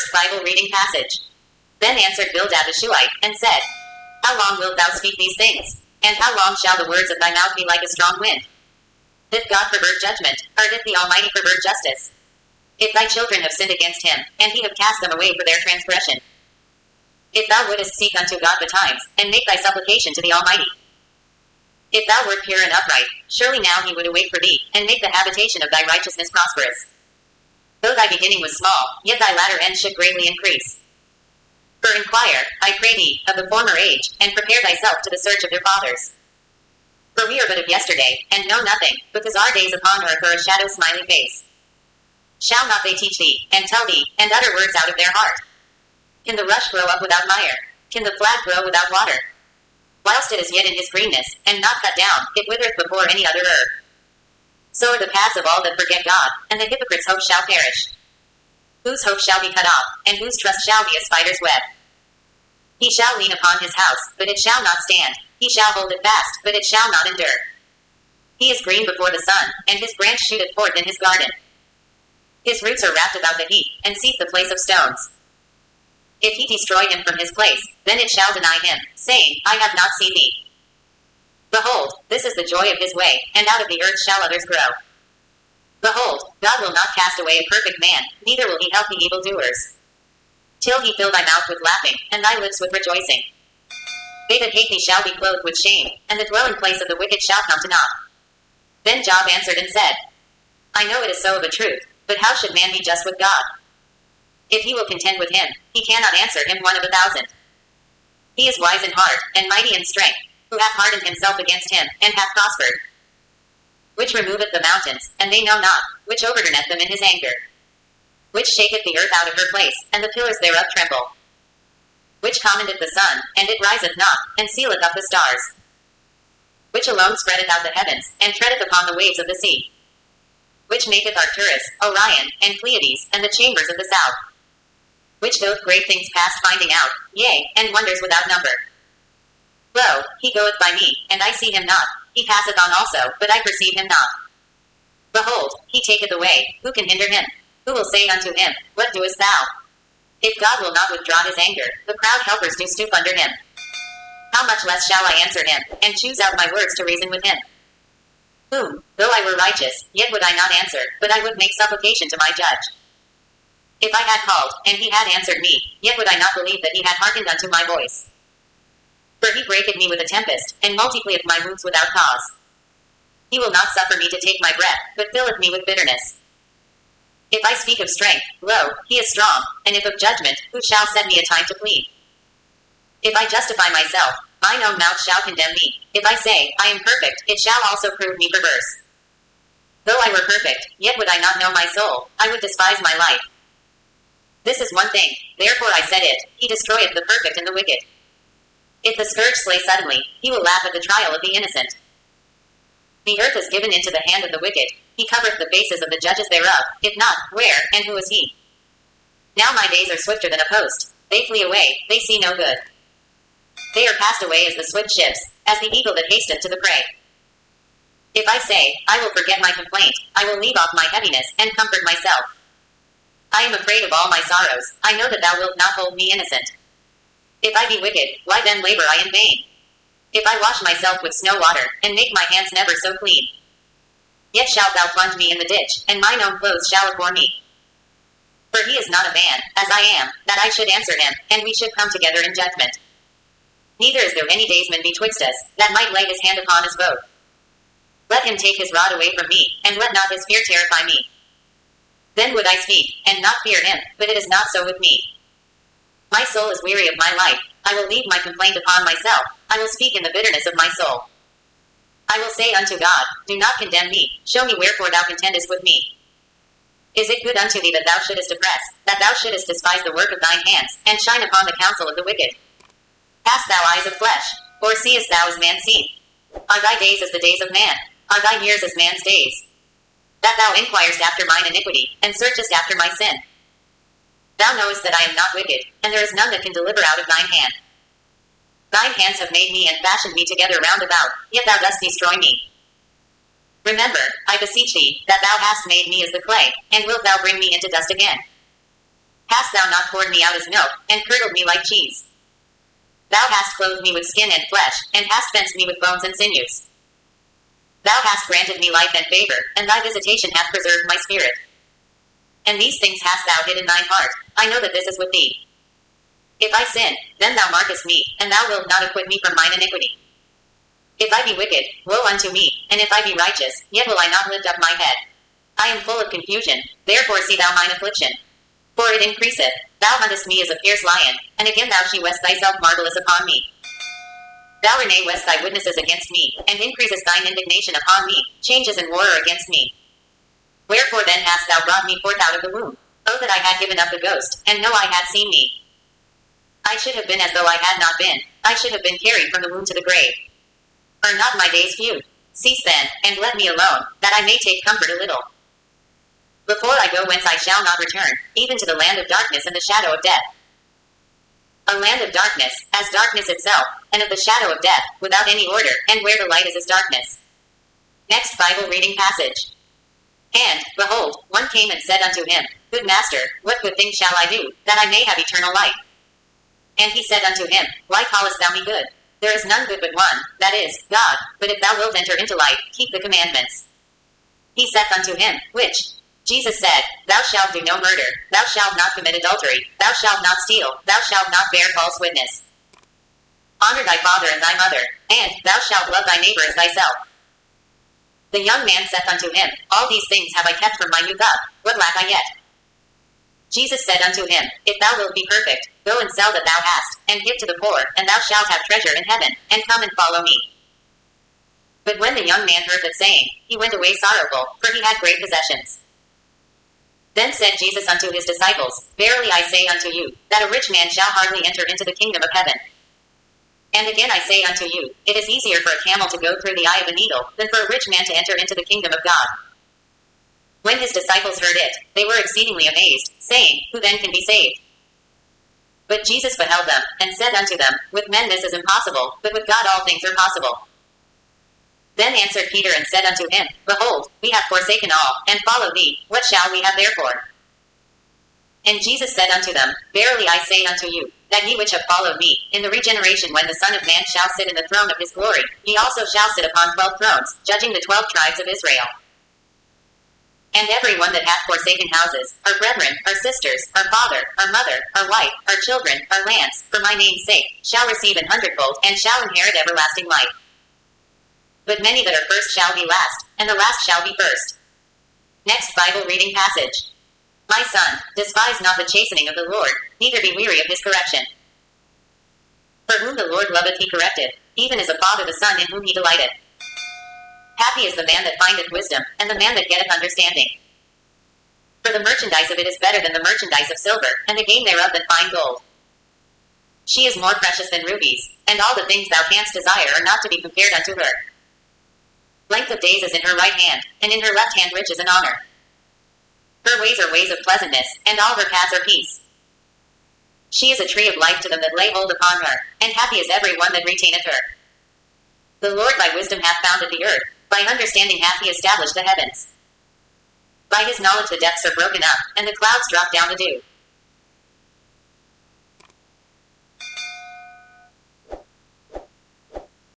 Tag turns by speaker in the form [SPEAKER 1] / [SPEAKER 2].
[SPEAKER 1] First Bible reading passage. Then answered Bildad the Shuhite, and said, How long wilt thou speak these things? And how long shall the words of thy mouth be like a strong wind? Did God pervert judgment, or did the Almighty pervert justice? If thy children have sinned against him, and he have cast them away for their transgression. If thou wouldest seek unto God betimes, and make thy supplication to the Almighty. If thou wert pure and upright, surely now he would await for thee, and make the habitation of thy righteousness prosperous. Though thy beginning was small, yet thy latter end should greatly increase. For inquire, I pray thee, of the former age, and prepare thyself to the search of their fathers. For we are but of yesterday, and know nothing, because our days upon earth are a shadow smiley face. Shall not they teach thee, and tell thee, and utter words out of their heart? Can the rush grow up without mire? Can the flag grow without water? Whilst it is yet in his greenness, and not cut down, it withereth before any other herb. So are the paths of all that forget God, and the hypocrite's hope shall perish. Whose hope shall be cut off, and whose trust shall be a spider's web? He shall lean upon his house, but it shall not stand. He shall hold it fast, but it shall not endure. He is green before the sun, and his branch shooteth forth in his garden. His roots are wrapped about the heap, and seek the place of stones. If he destroy him from his place, then it shall deny him, saying, I have not seen thee. Behold, this is the joy of his way, and out of the earth shall others grow. Behold, God will not cast away a perfect man, neither will he help the evildoers. Till he fill thy mouth with laughing, and thy lips with rejoicing. They that hate thee shall be clothed with shame, and the dwelling place of the wicked shall come to naught. Then Job answered and said, I know it is so of a truth, but how should man be just with God? If he will contend with him, he cannot answer him 1 of 1,000. He is wise in heart, and mighty in strength, who hath hardened himself against him, and hath prospered. Which removeth the mountains, and they know not, which overturneth them in his anger. Which shaketh the earth out of her place, and the pillars thereof tremble. Which commandeth the sun, and it riseth not, and sealeth up the stars. Which alone spreadeth out the heavens, and treadeth upon the waves of the sea. Which maketh Arcturus, Orion, and Pleiades, and the chambers of the south. Which doth great things past finding out, yea, and wonders without number. Lo, he goeth by me, and I see him not. He passeth on also, but I perceive him not. Behold, he taketh away, who can hinder him? Who will say unto him, What doest thou? If God will not withdraw his anger, the proud helpers do stoop under him. How much less shall I answer him, and choose out my words to reason with him? Whom, though I were righteous, yet would I not answer, but I would make supplication to my judge. If I had called, and he had answered me, yet would I not believe that he had hearkened unto my voice. For he breaketh me with a tempest, and multiplieth my wounds without cause. He will not suffer me to take my breath, but filleth me with bitterness. If I speak of strength, lo, he is strong, and if of judgment, who shall set me a time to plead? If I justify myself, mine own mouth shall condemn me. If I say, I am perfect, it shall also prove me perverse. Though I were perfect, yet would I not know my soul, I would despise my life. This is one thing, therefore I said it, he destroyeth the perfect and the wicked. If the scourge slay suddenly, he will laugh at the trial of the innocent. The earth is given into the hand of the wicked, he covereth the faces of the judges thereof, if not, where, and who is he? Now my days are swifter than a post, they flee away, they see no good. They are passed away as the swift ships, as the eagle that hasteth to the prey. If I say, I will forget my complaint, I will leave off my heaviness, and comfort myself. I am afraid of all my sorrows, I know that thou wilt not hold me innocent. If I be wicked, why then labor I in vain? If I wash myself with snow water, and make my hands never so clean. Yet shalt thou plunge me in the ditch, and mine own clothes shall abhor me. For he is not a man, as I am, that I should answer him, and we should come together in judgment. Neither is there any daysman betwixt us, that might lay his hand upon us both. Let him take his rod away from me, and let not his fear terrify me. Then would I speak, and not fear him, but it is not so with me. My soul is weary of my life, I will leave my complaint upon myself, I will speak in the bitterness of my soul. I will say unto God, Do not condemn me, show me wherefore thou contendest with me. Is it good unto thee that thou shouldest oppress, that thou shouldest despise the work of thine hands, and shine upon the counsel of the wicked? Hast thou eyes of flesh, or seest thou as man seeth? Are thy days as the days of man? Are thine years as man's days? That thou inquirest after mine iniquity, and searchest after my sin. Thou knowest that I am not wicked, and there is none that can deliver out of thine hand. Thine hands have made me and fashioned me together round about, yet thou dost destroy me. Remember, I beseech thee, that thou hast made me as the clay, and wilt thou bring me into dust again? Hast thou not poured me out as milk, and curdled me like cheese? Thou hast clothed me with skin and flesh, and hast fenced me with bones and sinews. Thou hast granted me life and favor, and thy visitation hath preserved my spirit. And these things hast thou hid in thine heart. I know that this is with thee. If I sin, then thou markest me, and thou wilt not acquit me from mine iniquity. If I be wicked, woe unto me, and if I be righteous, yet will I not lift up my head. I am full of confusion, therefore see thou mine affliction. For it increaseth, thou huntest me as a fierce lion, and again thou shewest thyself marvelous upon me. Thou renewest thy witnesses against me, and increasest thine indignation upon me, changes and war against me. Wherefore then hast thou brought me forth out of the womb? Oh that I had given up the ghost, and no eye had seen me. I should have been as though I had not been, I should have been carried from the womb to the grave. Are not my days few? Cease then, and let me alone, that I may take comfort a little. Before I go whence I shall not return, even to the land of darkness and the shadow of death. A land of darkness, as darkness itself, and of the shadow of death, without any order, and where the light is darkness. Next Bible reading passage. And, behold, one came and said unto him, Good master, what good thing shall I do, that I may have eternal life? And he said unto him, Why callest thou me good? There is none good but one, that is, God. But if thou wilt enter into life, keep the commandments. He saith unto him, Which? Jesus said, Thou shalt do no murder, thou shalt not commit adultery, thou shalt not steal, thou shalt not bear false witness. Honor thy father and thy mother, and thou shalt love thy neighbor as thyself. The young man saith unto him, All these things have I kept from my youth up, what lack I yet? Jesus said unto him, If thou wilt be perfect, go and sell that thou hast, and give to the poor, and thou shalt have treasure in heaven, and come and follow me. But when the young man heard that saying, he went away sorrowful, for he had great possessions. Then said Jesus unto his disciples, Verily I say unto you, that a rich man shall hardly enter into the kingdom of heaven. And again I say unto you, it is easier for a camel to go through the eye of a needle, than for a rich man to enter into the kingdom of God. When his disciples heard it, they were exceedingly amazed, saying, Who then can be saved? But Jesus beheld them, and said unto them, With men this is impossible, but with God all things are possible. Then answered Peter and said unto him, Behold, we have forsaken all, and followed thee, what shall we have therefore? And Jesus said unto them, Verily I say unto you, that ye which have followed me, in the regeneration when the Son of Man shall sit in the throne of his glory, ye also shall sit upon 12 thrones, judging the 12 tribes of Israel. And every one that hath forsaken houses, our brethren, our sisters, our father, our mother, our wife, our children, our lands, for my name's sake, shall receive an hundredfold, and shall inherit everlasting life. But many that are first shall be last, and the last shall be first. Next Bible reading passage. My son, despise not the chastening of the Lord, neither be weary of his correction. For whom the Lord loveth he correcteth, even as a father the son in whom he delighteth. Happy is the man that findeth wisdom, and the man that getteth understanding. For the merchandise of it is better than the merchandise of silver, and the gain thereof than fine gold. She is more precious than rubies, and all the things thou canst desire are not to be compared unto her. Length of days is in her right hand, and in her left hand riches and honor. Her ways are ways of pleasantness, and all her paths are peace. She is a tree of life to them that lay hold upon her, and happy is every one that retaineth her. The Lord by wisdom hath founded the earth, by understanding hath he established the heavens. By his knowledge the depths are broken up, and the clouds drop down the dew.